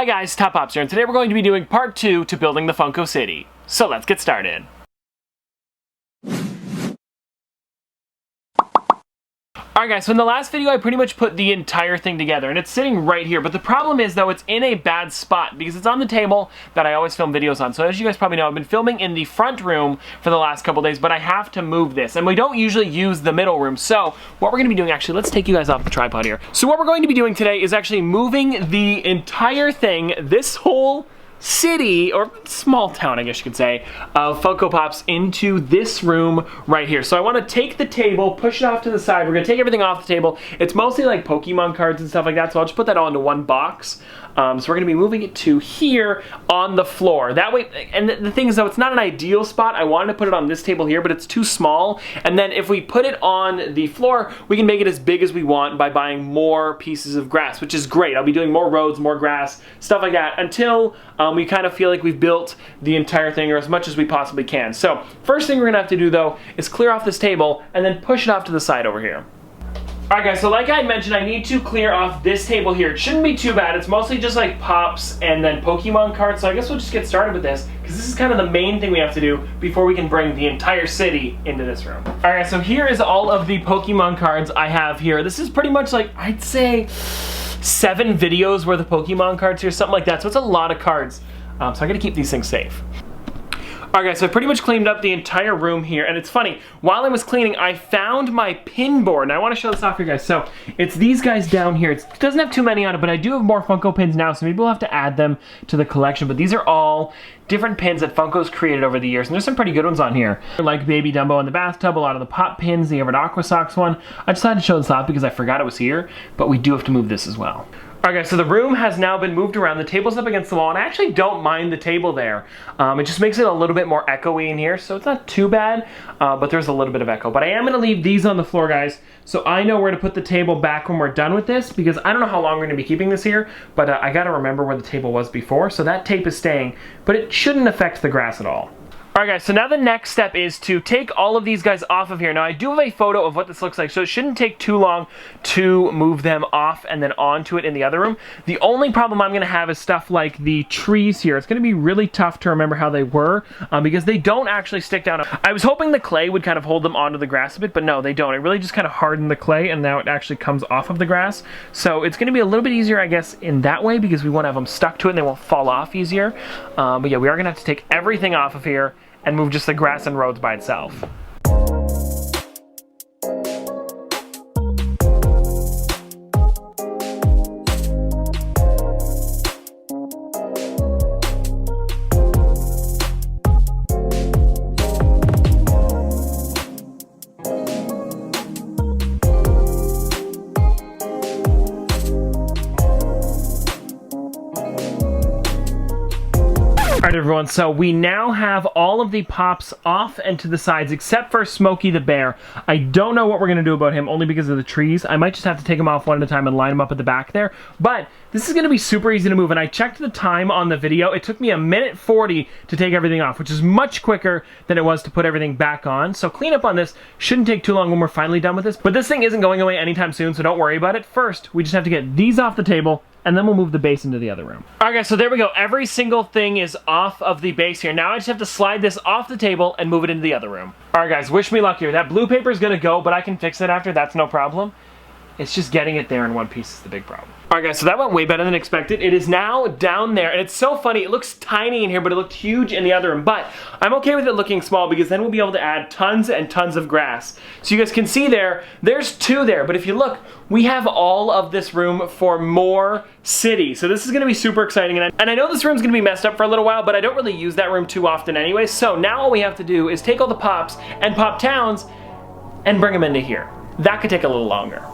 Hi guys, Top Pops here, and today we're going to be doing part 2 to building the Funko City. So let's get started. Alright guys, so in the last video I pretty much put the entire thing together, and it's sitting right here, but the problem is though it's in a bad spot because it's on the table that I always film videos on. So as you guys probably know, I've been filming in the front room for the last couple days, but I have to move this, and we don't usually use the middle room. So what we're going to be doing, actually, let's take you guys off the tripod here. So what we're going to be doing today is actually moving the entire thing, this whole city, or small town I guess you could say, of Funko Pops into this room right here. So I want to take the table, push it off to the side. We're going to take everything off the table. It's mostly like Pokemon cards and stuff like that, so I'll just put that all into one box. So we're going to be moving it to here on the floor. That way, and the thing is though, it's not an ideal spot. I wanted to put it on this table here, but it's too small. And then if we put it on the floor, we can make it as big as we want by buying more pieces of grass, which is great. I'll be doing more roads, more grass, stuff like that, until we kind of feel like we've built the entire thing, or as much as we possibly can. So first thing we're going to have to do though is clear off this table and then push it off to the side over here. Alright guys, so like I mentioned, I need to clear off this table here. It shouldn't be too bad. It's mostly just like Pops and then Pokemon cards, so I guess we'll just get started with this, because this is kind of the main thing we have to do before we can bring the entire city into this room. Alright, so here is all of the Pokemon cards I have here. This is pretty much like, I'd say, 7 videos worth of Pokemon cards here, something like that, so it's a lot of cards. So I gotta keep these things safe. Alright guys, so I pretty much cleaned up the entire room here, and it's funny, while I was cleaning, I found my pin board, and I want to show this off here guys. So, it's these guys down here. It doesn't have too many on it, but I do have more Funko pins now, so maybe we'll have to add them to the collection, but these are all different pins that Funko's created over the years, and there's some pretty good ones on here. Like Baby Dumbo in the bathtub, a lot of the Pop pins, the Everett Aqua Socks one. I decided to show this off because I forgot it was here, but we do have to move this as well. Alright guys, so the room has now been moved around. The table's up against the wall, and I actually don't mind the table there. It just makes it a little bit more echoey in here, so it's not too bad, but there's a little bit of echo. But I am going to leave these on the floor, guys, so I know where to put the table back when we're done with this, because I don't know how long we're going to be keeping this here, but I got to remember where the table was before, so that tape is staying, but it shouldn't affect the grass at all. Alright guys, so now the next step is to take all of these guys off of here. Now I do have a photo of what this looks like, so it shouldn't take too long to move them off and then onto it in the other room. The only problem I'm going to have is stuff like the trees here. It's going to be really tough to remember how they were, because they don't actually stick down. I was hoping the clay would kind of hold them onto the grass a bit, but no, they don't. It really just kind of hardened the clay, and now it actually comes off of the grass. So it's going to be a little bit easier, I guess, in that way, because we won't have them stuck to it and they won't fall off easier. But yeah, we are going to have to take everything off of here and move just the grass and roads by itself. Alright everyone, so we now have all of the Pops off and to the sides except for Smokey the Bear. I don't know what we're going to do about him, only because of the trees. I might just have to take him off one at a time and line him up at the back there. But this is going to be super easy to move, and I checked the time on the video. It took me 1:40 to take everything off, which is much quicker than it was to put everything back on. So cleanup on this shouldn't take too long when we're finally done with this. But this thing isn't going away anytime soon, so don't worry about it. First, we just have to get these off the table, and then we'll move the base into the other room. Alright guys, so there we go. Every single thing is off of the base here. Now I just have to slide this off the table and move it into the other room. Alright guys, wish me luck here. That blue paper is going to go, but I can fix it after. That's no problem. It's just getting it there in one piece is the big problem. Alright guys, so that went way better than expected. It is now down there, and it's so funny. It looks tiny in here, but it looked huge in the other room. But I'm okay with it looking small, because then we'll be able to add tons and tons of grass. So you guys can see there's 2 there, but if you look, we have all of this room for more city. So this is going to be super exciting, and I know this room's going to be messed up for a little while, but I don't really use that room too often anyway. So now all we have to do is take all the Pops and Pop Towns and bring them into here. That could take a little longer.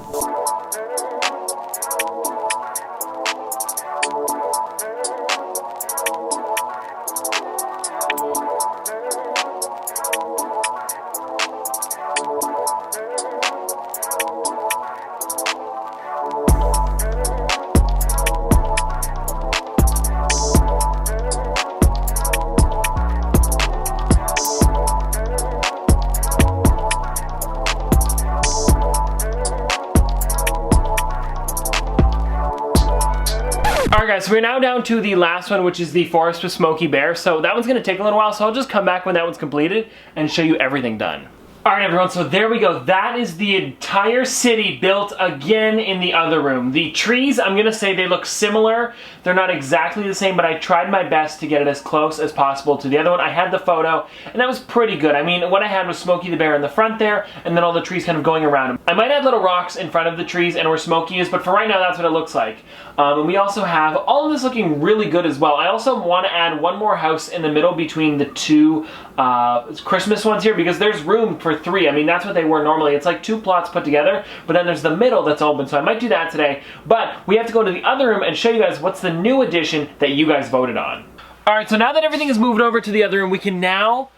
so we're now down to the last one, which is the Forest with Smokey Bear. So that one's gonna take a little while, so I'll just come back when that one's completed and show you everything done. All right, everyone, so there we go. That is the entire city built again in the other room. The trees, I'm gonna say they look similar. They're not exactly the same, but I tried my best to get it as close as possible to the other one. I had the photo, and that was pretty good. I mean, what I had was Smokey the Bear in the front there, and then all the trees kind of going around him. I might add little rocks in front of the trees and where Smokey is, but for right now, that's what it looks like. And we also have all of this looking really good as well. I also want to add one more house in the middle between the two Christmas ones here, because there's room for 3. I mean, that's what they were normally. It's like 2 plots put together, but then there's the middle that's open, so I might do that today. But we have to go to the other room and show you guys what's the new addition that you guys voted on. All right, so now that everything is moved over to the other room, we can now,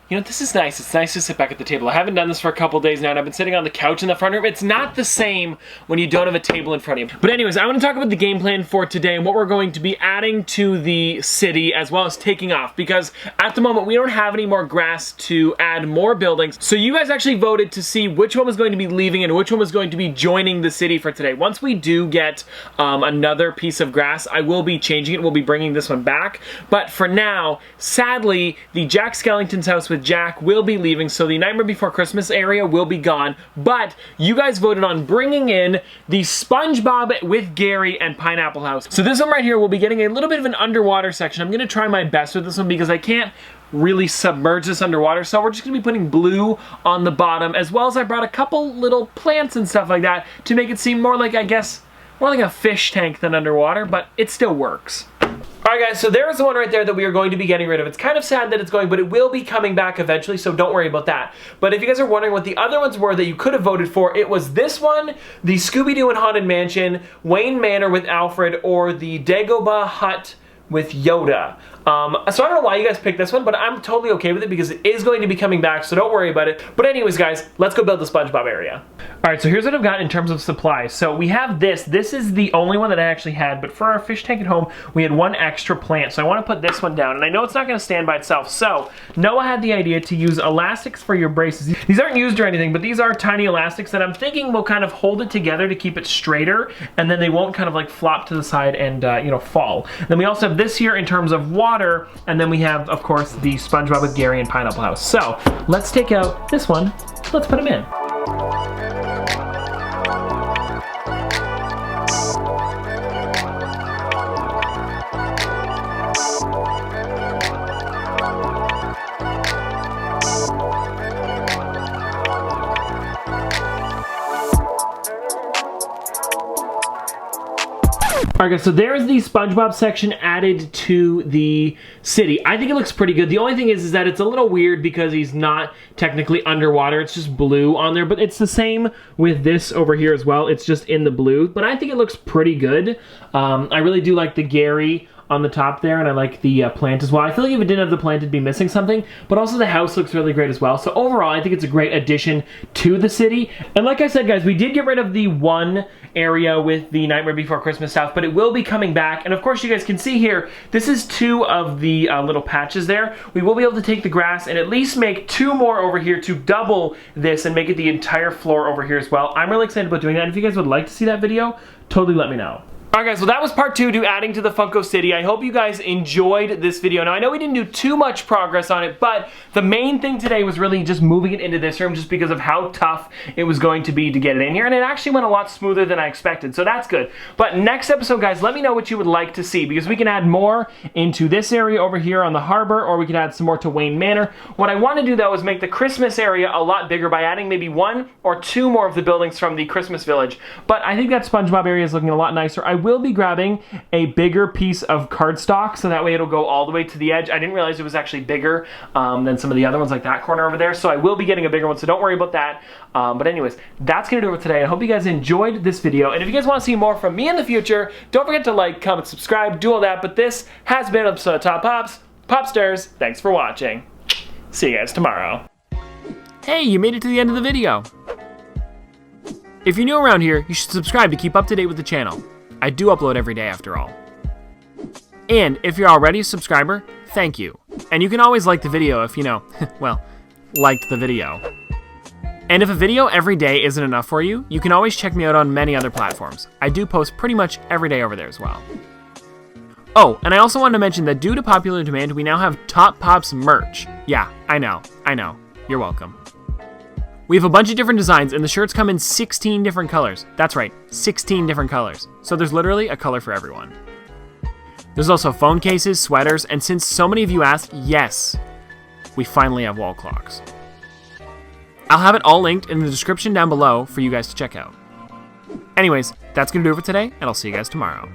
you know, this is nice. It's nice to sit back at the table. I haven't done this for a couple days now, and I've been sitting on the couch in the front room. It's not the same when you don't have a table in front of you. But anyways, I want to talk about the game plan for today and what we're going to be adding to the city as well as taking off, because at the moment we don't have any more grass to add more buildings. So you guys actually voted to see which one was going to be leaving and which one was going to be joining the city for today. Once we do get another piece of grass, I will be changing it. We'll be bringing this one back. But for now, sadly, the Jack Skellington's house with Jack will be leaving, so the Nightmare Before Christmas area will be gone, but you guys voted on bringing in the Spongebob with Gary and Pineapple House. So this one right here will be getting a little bit of an underwater section. I'm gonna try my best with this one because I can't really submerge this underwater, so we're just gonna be putting blue on the bottom, as well as I brought a couple little plants and stuff like that to make it seem more like, I guess, more like a fish tank than underwater, but it still works. Alright guys, so there is the one right there that we are going to be getting rid of. It's kind of sad that it's going, but it will be coming back eventually, so don't worry about that. But if you guys are wondering what the other ones were that you could have voted for, it was this one, the Scooby-Doo and Haunted Mansion, Wayne Manor with Alfred, or the Dagobah Hut with Yoda. So I don't know why you guys picked this one, but I'm totally okay with it because it is going to be coming back, so don't worry about it. But anyways, guys, let's go build the SpongeBob area. All right, so here's what I've got in terms of supplies. So we have this. This is the only one that I actually had, but for our fish tank at home, we had one extra plant. So I want to put this one down, and I know it's not going to stand by itself. So Noah had the idea to use elastics for your braces. These aren't used or anything, but these are tiny elastics that I'm thinking will kind of hold it together to keep it straighter, and then they won't kind of like flop to the side and, you know, fall. Then we also have this here in terms of water, and then we have, of course, the SpongeBob with Gary and Pineapple House. So let's take out this one. Let's put him in. Alright guys, so there's the SpongeBob section added to the city. I think it looks pretty good. The only thing is that it's a little weird because he's not technically underwater. It's just blue on there, but it's the same with this over here as well. It's just in the blue, but I think it looks pretty good. I really do like the Gary on the top there, and I like the plant as well. I feel like if it didn't have the plant, it'd be missing something, but also the house looks really great as well. So overall, I think it's a great addition to the city. And like I said, guys, we did get rid of the one area with the Nightmare Before Christmas stuff, but it will be coming back. And of course, you guys can see here, this is 2 of the little patches there. We will be able to take the grass and at least make 2 more over here to double this and make it the entire floor over here as well. I'm really excited about doing that. And if you guys would like to see that video, totally let me know. Alright guys, well that was part 2 to adding to the Funko City. I hope you guys enjoyed this video. Now I know we didn't do too much progress on it, but the main thing today was really just moving it into this room just because of how tough it was going to be to get it in here, and it actually went a lot smoother than I expected, so that's good. But next episode, guys, let me know what you would like to see, because we can add more into this area over here on the harbor, or we could add some more to Wayne Manor. What I want to do though is make the Christmas area a lot bigger by adding maybe 1 or 2 more of the buildings from the Christmas Village. But I think that SpongeBob area is looking a lot nicer. I will be grabbing a bigger piece of cardstock so that way it'll go all the way to the edge. I didn't realize it was actually bigger than some of the other ones, like that corner over there, so I will be getting a bigger one, so don't worry about that. But anyways, that's gonna do it for today. I hope you guys enjoyed this video, and if you guys want to see more from me in the future, don't forget to like, comment, subscribe, do all that. But this has been an episode of Top Pops. Popsters, thanks for watching. See you guys tomorrow. Hey, you made it to the end of the video. If you're new around here, you should subscribe to keep up to date with the channel. I do upload every day after all. And if you're already a subscriber, thank you. And you can always like the video if you know, well, liked the video. And if a video every day isn't enough for you, you can always check me out on many other platforms. I do post pretty much every day over there as well. Oh, and I also wanted to mention that due to popular demand, we now have Top Pops merch. Yeah, I know. You're welcome. We have a bunch of different designs, and the shirts come in 16 different colors. That's right, 16 different colors. So there's literally a color for everyone. There's also phone cases, sweaters, and since so many of you asked, yes, we finally have wall clocks. I'll have it all linked in the description down below for you guys to check out. Anyways, that's going to do it for today, and I'll see you guys tomorrow.